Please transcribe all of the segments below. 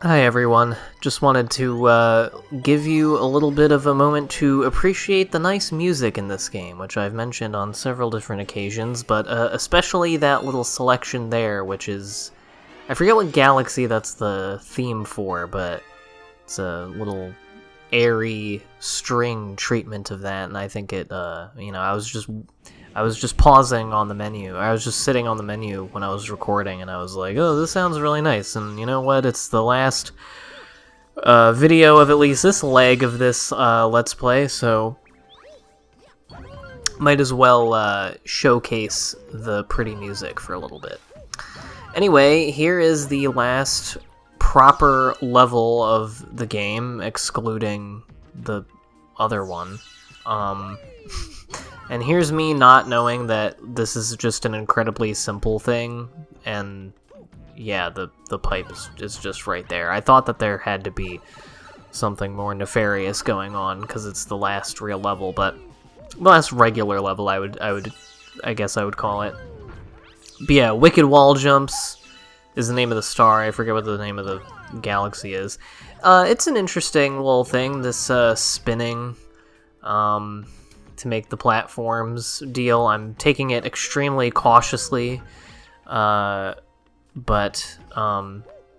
Hi everyone, just wanted to give you a little bit of a moment to appreciate the nice music in this game, which I've mentioned on several different occasions, but especially that little selection there, which is... I forget what galaxy that's the theme for, but it's a little airy string treatment of that, and I think it, I was just pausing on the menu. I was just sitting on the menu when I was recording, and I was like, oh, this sounds really nice. And you know what? It's the last video of at least this leg of this Let's Play, so might as well showcase the pretty music for a little bit. Anyway, here is the last proper level of the game, excluding the other one. And here's me not knowing that this is just an incredibly simple thing, and yeah, the pipe is just right there. I thought that there had to be something more nefarious going on, because it's the last real level, but last regular level, I guess I would call it. But yeah, Wicked Wall Jumps is the name of the star. I forget what the name of the galaxy is. It's an interesting little thing, this spinning, to make the platforms deal. I'm taking it extremely cautiously, but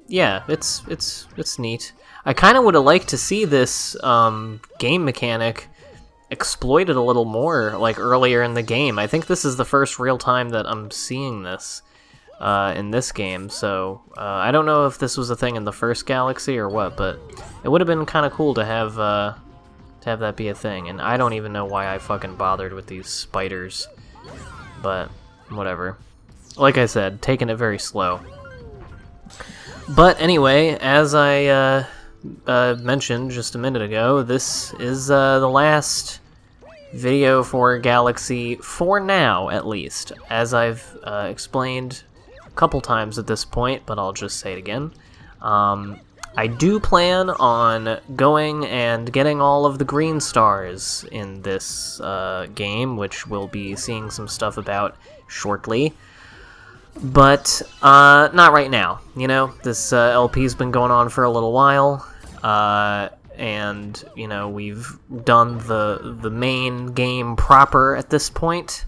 yeah, it's neat. I kind of would have liked to see this game mechanic exploited a little more, like earlier in the game. I think this is the first real time that I'm seeing this in this game, so I don't know if this was a thing in the first Galaxy or what, but it would have been kind of cool to have that be a thing. And I don't even know why I fucking bothered with these spiders, but whatever. Like I said, taking it very slow. But anyway, as I mentioned just a minute ago, this is the last video for Galaxy, for now at least, as I've explained a couple times at this point, but I'll just say it again. I do plan on going and getting all of the green stars in this game, which we'll be seeing some stuff about shortly. But not right now, you know? This LP's been going on for a little while, and, you know, we've done the main game proper at this point.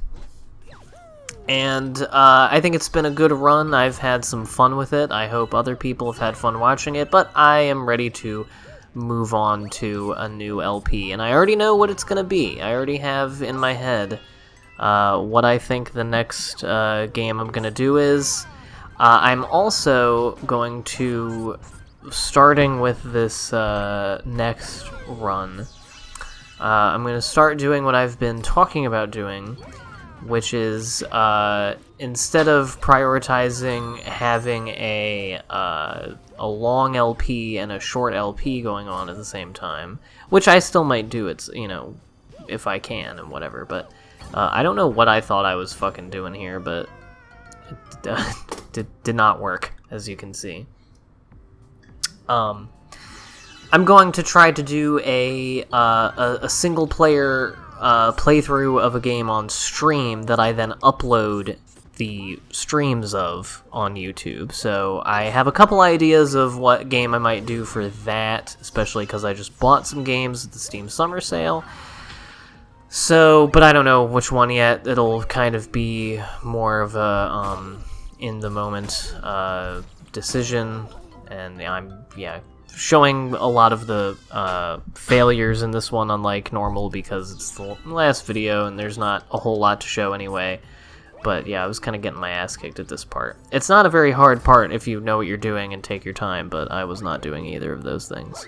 And I think it's been a good run. I've had some fun with it. I hope other people have had fun watching it, but I am ready to move on to a new LP. And I already know what it's going to be. I already have in my head what I think the next game I'm going to do is. I'm also going to, starting with this next run, I'm going to start doing what I've been talking about doing, which is instead of prioritizing having a long LP and a short LP going on at the same time, which I still might do, it's, you know, if I can and whatever, but I don't know what I thought I was fucking doing here, but it did not work, as you can see. I'm going to try to do a single player playthrough of a game on stream that I then upload the streams of on YouTube. So I have a couple ideas of what game I might do for that, especially because I just bought some games at the Steam Summer Sale. So, but I don't know which one yet. It'll kind of be more of a in-the-moment decision, and I'm, showing a lot of the failures in this one, unlike normal, because it's the last video and there's not a whole lot to show anyway. But yeah, I was kind of getting my ass kicked at this part. It's not a very hard part if you know what you're doing and take your time, but I was not doing either of those things.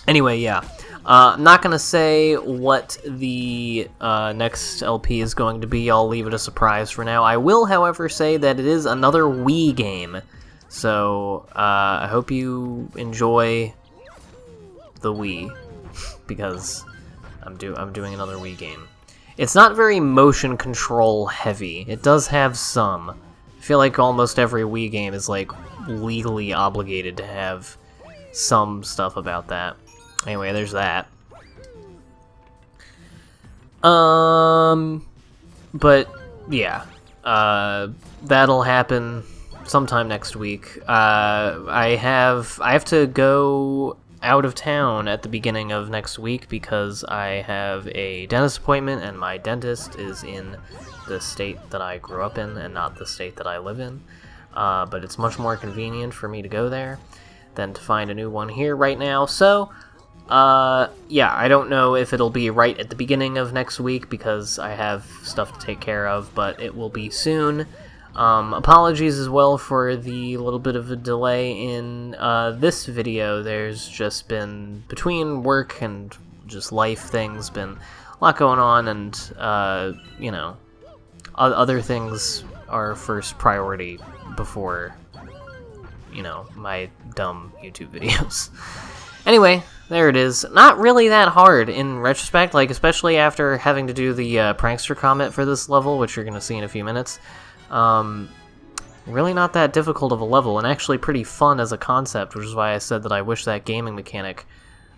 Anyway, yeah. I'm not going to say what the next LP is going to be. I'll leave it a surprise for now. I will, however, say that it is another Wii game. So, I hope you enjoy the Wii, because I'm doing another Wii game. It's not very motion control heavy. It does have some. I feel like almost every Wii game is, like, legally obligated to have some stuff about that. Anyway, there's that. But, yeah. That'll happen sometime next week. I have to go out of town at the beginning of next week because I have a dentist appointment, and my dentist is in the state that I grew up in and not the state that I live in. But it's much more convenient for me to go there than to find a new one here right now, so... yeah, I don't know if it'll be right at the beginning of next week because I have stuff to take care of, but it will be soon. Apologies as well for the little bit of a delay in this video. There's just been, between work and just life things, been a lot going on, and, you know, other things are first priority before, you know, my dumb YouTube videos. Anyway, there it is. Not really that hard in retrospect, like, especially after having to do the prankster comment for this level, which you're going to see in a few minutes. Really not that difficult of a level, and actually pretty fun as a concept, which is why I said that I wish that gaming mechanic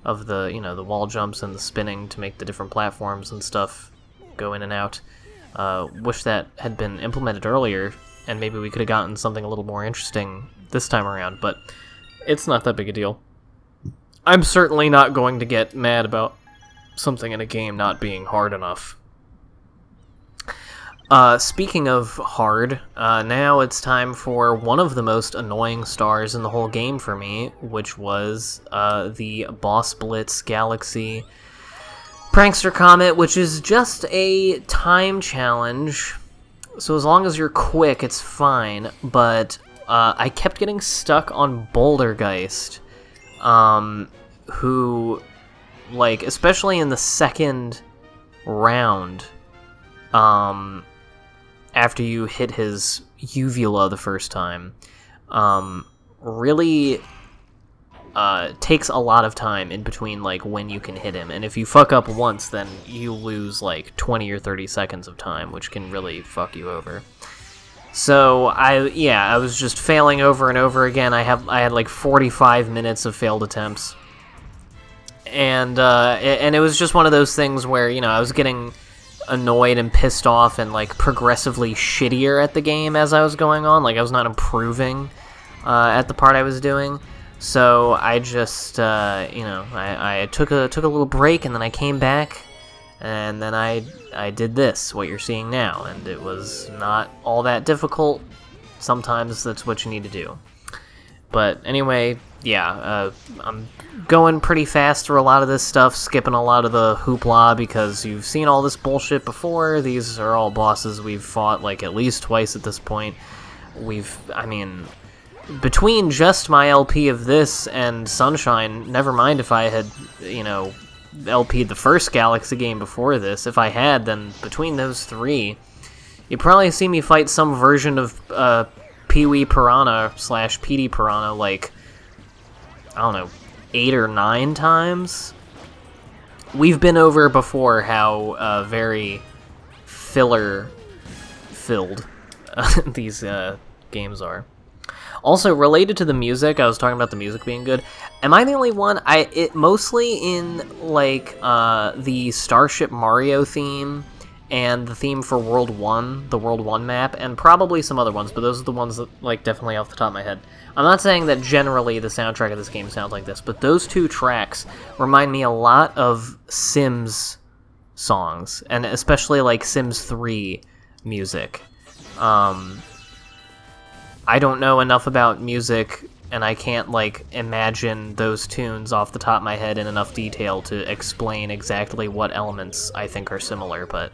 of the, you know, the wall jumps and the spinning to make the different platforms and stuff go in and out. Wish that had been implemented earlier, and maybe we could have gotten something a little more interesting this time around, but it's not that big a deal. I'm certainly not going to get mad about something in a game not being hard enough. Speaking of hard, now it's time for one of the most annoying stars in the whole game for me, which was the Boss Blitz Galaxy Prankster Comet, which is just a time challenge. So as long as you're quick, it's fine, but I kept getting stuck on Bouldergeist. Who, like, especially in the second round, after you hit his uvula the first time, really takes a lot of time in between, like, when you can hit him. And if you fuck up once, then you lose, like, 20 or 30 seconds of time, which can really fuck you over. So, I was just failing over and over again. I had like 45 minutes of failed attempts. And it was just one of those things where, you know, I was getting annoyed and pissed off and, like, progressively shittier at the game as I was going on. Like, I was not improving at the part I was doing. So I just, you know, I took a little break, and then I came back, and then I did this, what you're seeing now, and it was not all that difficult. Sometimes that's what you need to do. But anyway, yeah, I'm going pretty fast through a lot of this stuff, skipping a lot of the hoopla, because you've seen all this bullshit before. These are all bosses we've fought, like, at least twice at this point. I mean, between just my LP of this and Sunshine, never mind if I had, you know, LP'd the first Galaxy game before this. If I had, then between those three, you'd probably see me fight some version of Pee-wee Piranha / PD Piranha, like, I don't know, 8 or 9 times. We've been over before how very filler-filled these games are. Also, related to the music, I was talking about the music being good. Am I the only one? It mostly in, like, the Starship Mario theme and the theme for World 1, the World 1 map, and probably some other ones, but those are the ones that, like, definitely off the top of my head. I'm not saying that generally the soundtrack of this game sounds like this, but those two tracks remind me a lot of Sims songs, and especially, like, Sims 3 music. I don't know enough about music, and I can't, like, imagine those tunes off the top of my head in enough detail to explain exactly what elements I think are similar, but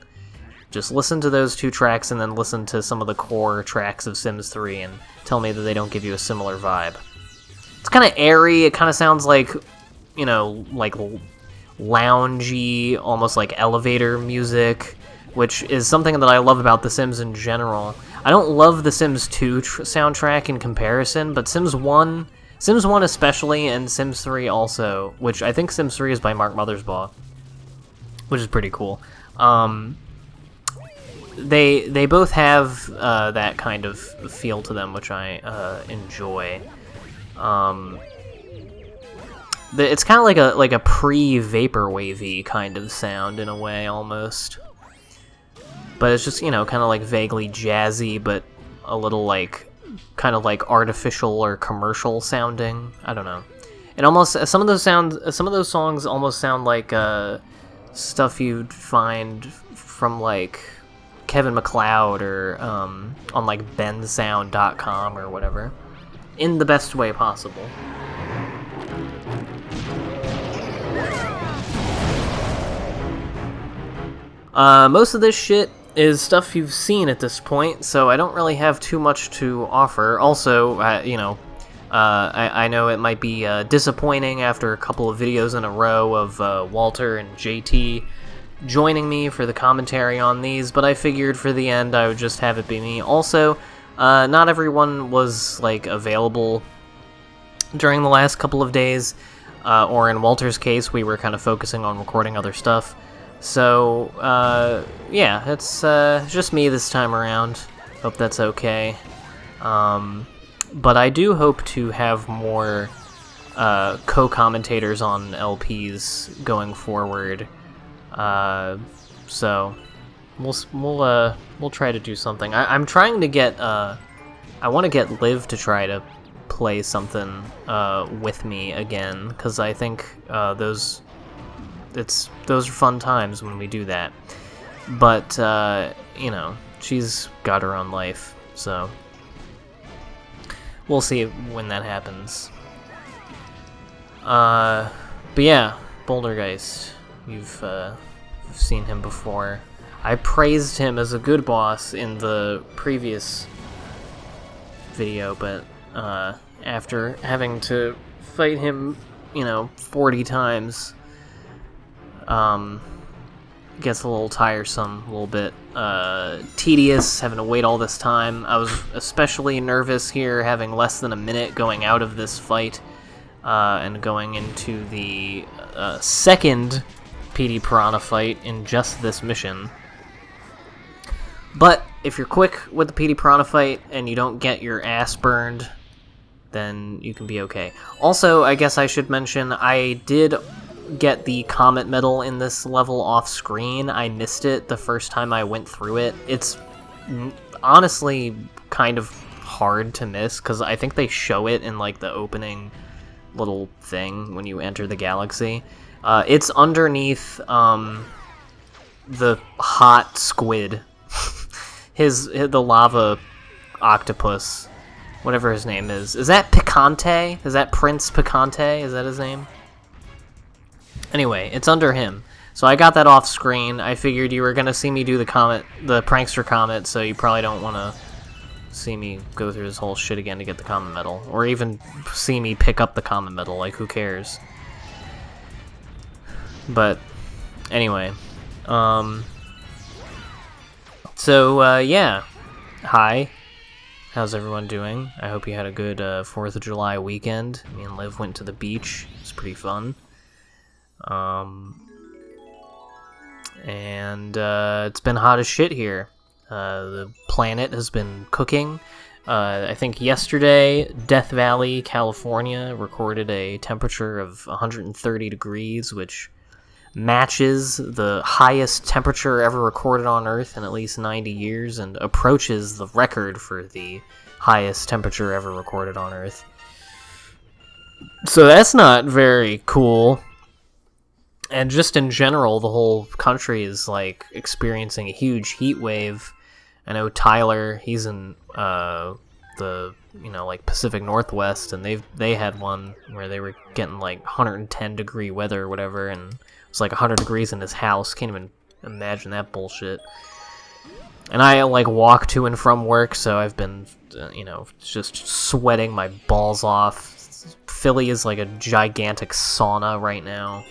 just listen to those two tracks and then listen to some of the core tracks of Sims 3 and tell me that they don't give you a similar vibe. It's kind of airy, it kind of sounds like, you know, like loungy, almost like elevator music, which is something that I love about The Sims in general. I don't love the Sims 2 soundtrack in comparison, but Sims 1 especially, and Sims 3 also, which I think Sims 3 is by Mark Mothersbaugh, which is pretty cool. They both have that kind of feel to them, which I enjoy. It's kind of like a pre-vaporwavy kind of sound in a way, almost. But it's just, you know, kind of like vaguely jazzy, but a little like, kind of like artificial or commercial sounding. I don't know. It almost, some of those songs almost sound like stuff you'd find from like Kevin MacLeod or on like bensound.com or whatever, in the best way possible. Most of this shit is stuff you've seen at this point, so I don't really have too much to offer. Also, you know, I know it might be disappointing after a couple of videos in a row of Walter and JT joining me for the commentary on these, but I figured for the end I would just have it be me. Also, not everyone was, like, available during the last couple of days, or in Walter's case, we were kind of focusing on recording other stuff. So, yeah, it's just me this time around. Hope that's okay. But I do hope to have more co-commentators on LPs going forward. So we'll try to do something. I'm trying to get I want to get Liv to try to play something with me again, because I think those are fun times when we do that. But you know, she's got her own life, so we'll see when that happens. But yeah, Bouldergeist, you've seen him before. I praised him as a good boss in the previous video, but after having to fight him, you know, 40 times, gets a little tiresome, a little bit tedious, having to wait all this time. I was especially nervous here, having less than a minute going out of this fight, and going into the second PD Piranha fight in just this mission. But if you're quick with the PD Piranha fight and you don't get your ass burned, then you can be okay. Also, I guess I should mention, I did get the Comet Medal in this level off screen. I missed it the first time I went through it. It's honestly kind of hard to miss, because I think they show it in like the opening little thing when you enter the galaxy. It's underneath the hot squid. the lava octopus, whatever his name is. Is that Picante? Is that Prince Picante? Is that his name? Anyway, it's under him. So I got that off screen. I figured you were gonna see me do the prankster comet, so you probably don't want to see me go through this whole shit again to get the Comet Medal, or even see me pick up the Comet Medal. Like, who cares? But anyway, so yeah, hi. How's everyone doing? I hope you had a good 4th of July weekend. Me and Liv went to the beach. It was pretty fun. And it's been hot as shit here. The planet has been cooking. I think yesterday, Death Valley, California, recorded a temperature of 130 degrees, which matches the highest temperature ever recorded on Earth in at least 90 years and approaches the record for the highest temperature ever recorded on Earth. So that's not very cool. And just in general, the whole country is like experiencing a huge heat wave. I know Tyler, he's in the like Pacific Northwest, and they had one where they were getting like 110 degree weather or whatever, and it's like 100 degrees in his house. Can't even imagine that bullshit. And I like walk to and from work, so I've been just sweating my balls off. Philly is like a gigantic sauna right now.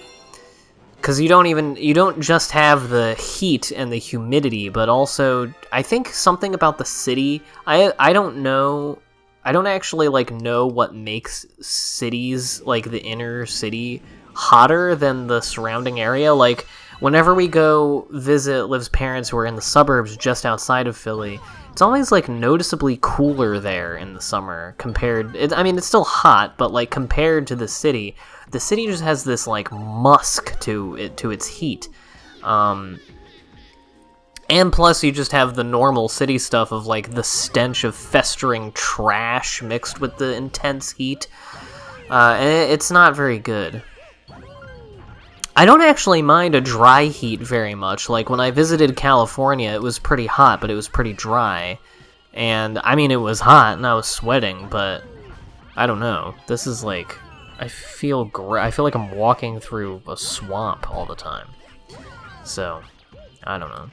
Because you don't just have the heat and the humidity, but also, I think something about the city, I don't know, I don't actually, like, know what makes cities, like, the inner city, hotter than the surrounding area. Like, whenever we go visit Liv's parents who are in the suburbs just outside of Philly, it's always, like, noticeably cooler there in the summer compared, it's still hot, but, like, compared to the city just has this, like, musk to its heat. And plus you just have the normal city stuff of, like, the stench of festering trash mixed with the intense heat. And it's not very good. I don't actually mind a dry heat very much. Like, when I visited California, it was pretty hot, but it was pretty dry. And, it was hot, and I was sweating, but I don't know. This is, like, I feel like I'm walking through a swamp all the time. So, I don't know.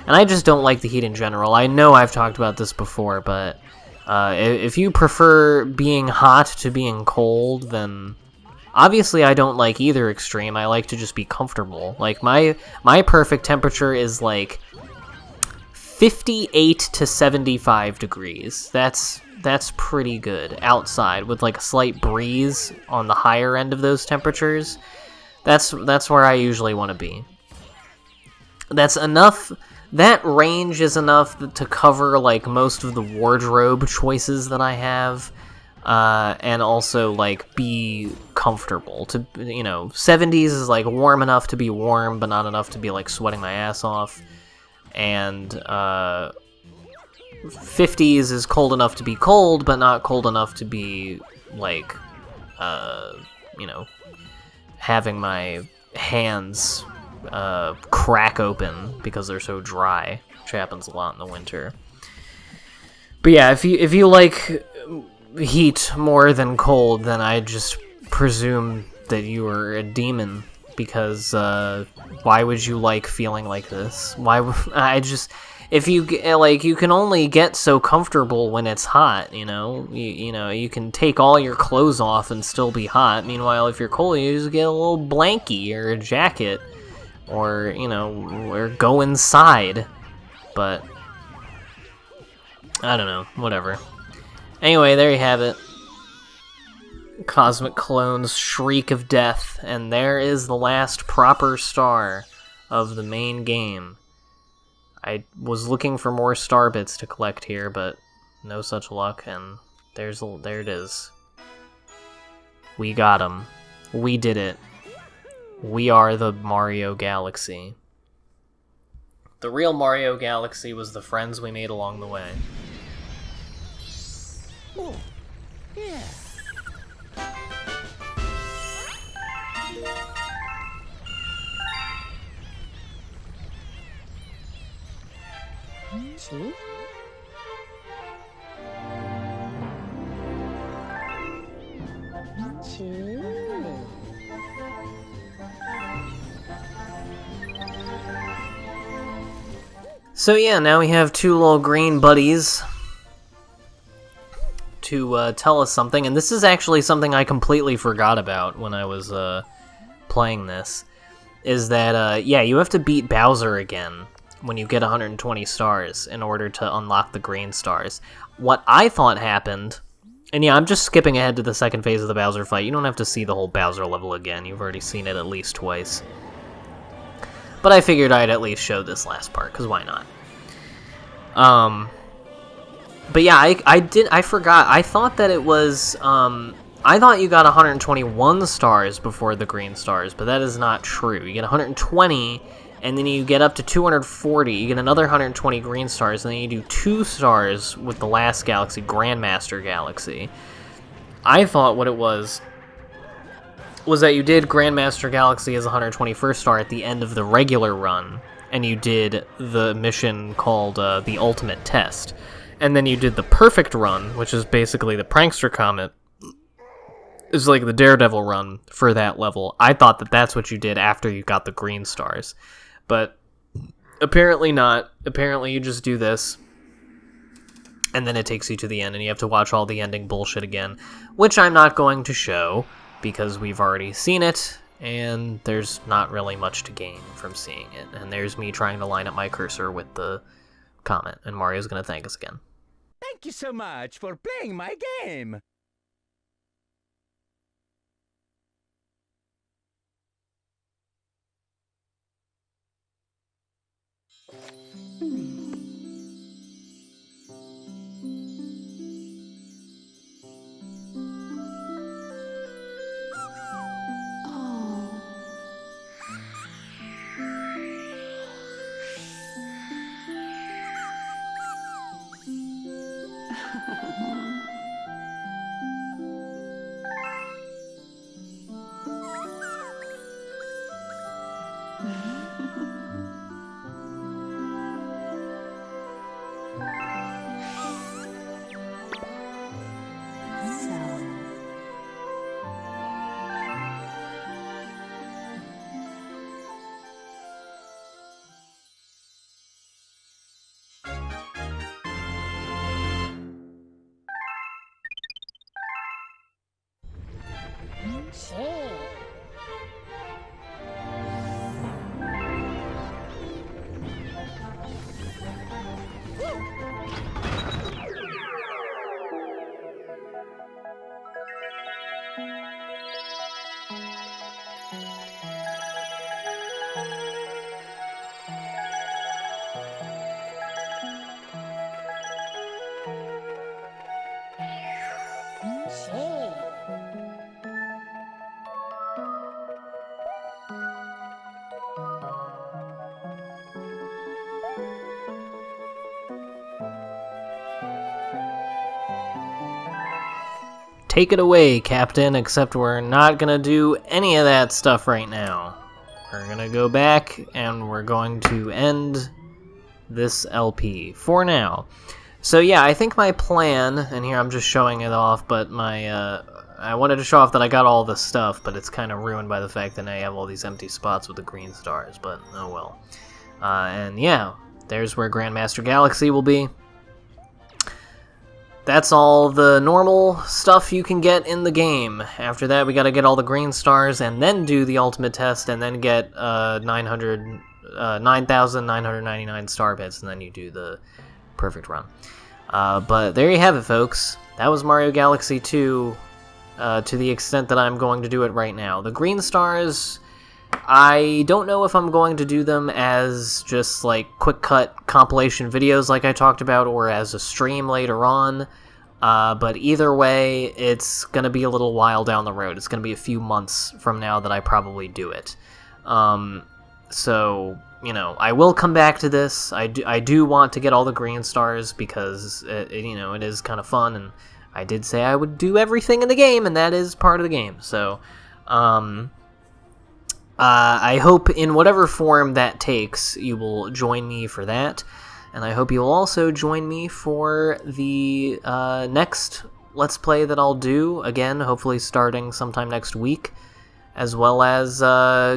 And I just don't like the heat in general. I know I've talked about this before, but if you prefer being hot to being cold, then obviously I don't like either extreme. I like to just be comfortable. Like, my perfect temperature is, like, 58 to 75 degrees. That's pretty good outside with like a slight breeze on the higher end of those temperatures. That's where I usually want to be. That's enough. That range is enough to cover like most of the wardrobe choices that I have, and also like be comfortable. 70s is like warm enough to be warm, but not enough to be like sweating my ass off, and 50s is cold enough to be cold, but not cold enough to be, like, having my hands crack open because they're so dry, which happens a lot in the winter. But yeah, if you like heat more than cold, then I just presume that you are a demon, because why would you like feeling like this? If you can only get so comfortable when it's hot, you can take all your clothes off and still be hot. Meanwhile, if you're cold, you just get a little blankie or a jacket, or go inside. But I don't know, whatever. Anyway, there you have it. Cosmic Clone's Shriek of Death, and there is the last proper star of the main game. I was looking for more star bits to collect here, but no such luck, and there it is. We got him. We did it. We are the Mario Galaxy. The real Mario Galaxy was the friends we made along the way. Oh, yeah. Two. So yeah, now we have two little green buddies to tell us something, and this is actually something I completely forgot about when I was playing this. is that, yeah, you have to beat Bowser again when you get 120 stars in order to unlock the green stars. What I thought happened, and yeah, I'm just skipping ahead to the second phase of the Bowser fight. You don't have to see the whole Bowser level again. You've already seen it at least twice. But I figured I'd at least show this last part, because why not? But yeah, I forgot. I thought that it was, I thought you got 121 stars before the green stars, but that is not true. You get 120, and then you get up to 240. You get another 120 green stars, and then you do 2 stars with the last galaxy, Grandmaster Galaxy. I thought what it was that you did Grandmaster Galaxy as 121st star at the end of the regular run, and you did the mission called the Ultimate Test. And then you did the Perfect Run, which is basically the Prankster Comet. It's like the Daredevil run for that level. I thought that that's what you did after you got the green stars. But apparently not. Apparently you just do this, and then it takes you to the end, and you have to watch all the ending bullshit again, which I'm not going to show, because we've already seen it, and there's not really much to gain from seeing it. And there's me trying to line up my cursor with the comment, and Mario's going to thank us again. Thank you so much for playing my game. Take it away, Captain, except we're not gonna do any of that stuff right now. We're gonna go back, and we're going to end this LP, for now. So yeah, I think my plan, and here I'm just showing it off, but I wanted to show off that I got all this stuff, but it's kind of ruined by the fact that I have all these empty spots with the green stars, but oh well. And yeah, there's where Grandmaster Galaxy will be. That's all the normal stuff you can get in the game. After that, we gotta get all the green stars, and then do the ultimate test, and then get 9,999 star bits, and then you do the perfect run. But there you have it, folks. That was Mario Galaxy 2, to the extent that I'm going to do it right now. The green stars, I don't know if I'm going to do them as just like quick cut compilation videos like I talked about, or as a stream later on. But either way, it's going to be a little while down the road. It's going to be a few months from now that I probably do it. So, you know, I will come back to this. I do want to get all the green stars because, you know, it is kind of fun. And I did say I would do everything in the game, and that is part of the game. So, I hope in whatever form that takes, you will join me for that. And I hope you'll also join me for the next Let's Play that I'll do, again, hopefully starting sometime next week, as well as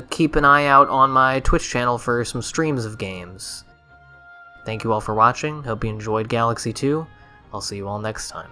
keep an eye out on my Twitch channel for some streams of games. Thank you all for watching, hope you enjoyed Galaxy 2, I'll see you all next time.